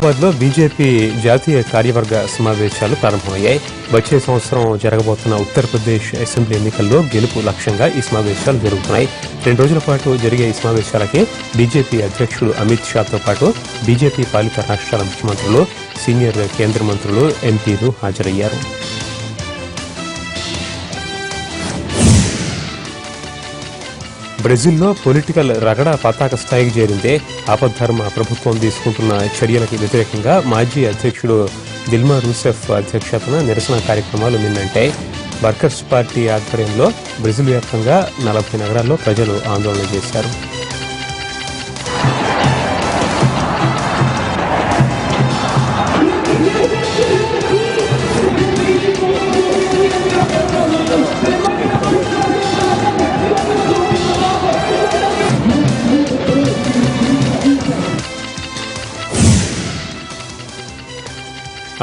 హైదరాబాద్లో బీజేపీ జాతీయ కార్యవర్గ సమావేశాలు ప్రారంభమయ్యాయి. వచ్చే సంవత్సరం జరగబోతున్న ఉత్తరప్రదేశ్ అసెంబ్లీ ఎన్నికల్లో గెలుపు లక్ష్యంగా ఈ సమావేశాలు జరుగుతున్నాయి. 2 రోజుల పాటు జరిగే ఈ సమావేశాలకి బీజేపీ అధ్యక్షుడు అమిత్ షాతో పాటు బీజేపీ పాలిత రాష్ట్రాల ముఖ్యమంత్రులు, సీనియర్ కేంద్ర మంత్రులు, ఎంపీలు హాజరయ్యారు. బ్రెజిల్లో పొలిటికల్ రగడ పతాక స్థాయికి చేరిందే. ఆపద్ధర్మ ప్రభుత్వం తీసుకుంటున్న చర్యలకు వ్యతిరేకంగా మాజీ అధ్యక్షుడు దిల్మా రూసెఫ్ అధ్యక్షతన నిరసన కార్యక్రమాలు నిన్నంటాయి. వర్కర్స్ పార్టీ ఆధ్వర్యంలో బ్రెజిల్ వ్యాప్తంగా 40 నగరాల్లో ప్రజలు ఆందోళన చేశారు.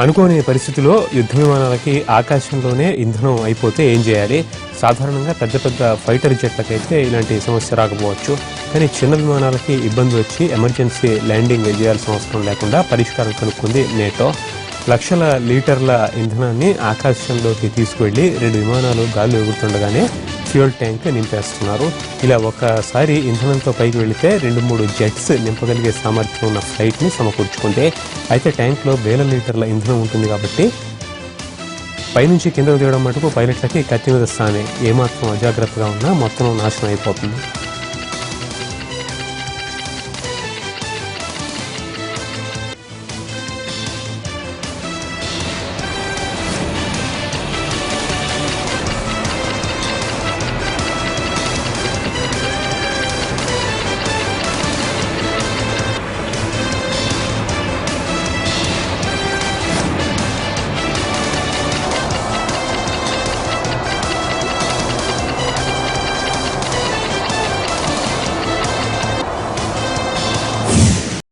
అనుకోని పరిస్థితిలో యుద్ధ విమానాలకి ఆకాశంలోనే ఇంధనం అయిపోతే ఏం చేయాలి? సాధారణంగా పెద్ద పెద్ద ఫైటర్ జెట్లకైతే ఇలాంటి సమస్య రాకపోవచ్చు. కానీ చిన్న విమానాలకి ఇబ్బంది వచ్చి ఎమర్జెన్సీ ల్యాండింగ్ చేయాల్సిన అవసరం లేకుండా పరిష్కారం కనుక్కుంది నేటో. లక్షల లీటర్ల ఇంధనాన్ని ఆకాశంలోకి తీసుకువెళ్లి 2 విమానాలు గాల్లో ఎగురుతుండగానే ఫ్యూయల్ ట్యాంక్ నింపేస్తున్నారు. ఇలా ఒక్కసారి ఇంధనంతో పైకి వెళితే 2-3 జెట్స్ నింపగలిగే సామర్థ్యం ఉన్న ఫ్లైట్ని సమకూర్చుకుంటే, అయితే ట్యాంక్లో వేల లీటర్ల ఇంధనం ఉంటుంది కాబట్టి పైనుంచి కిందకు దిగడం మటుకు పైలట్లకి కత్తి మీద స్థానే. ఏమాత్రం అజాగ్రత్తగా ఉన్నా మొత్తం నాశనం అయిపోతుంది.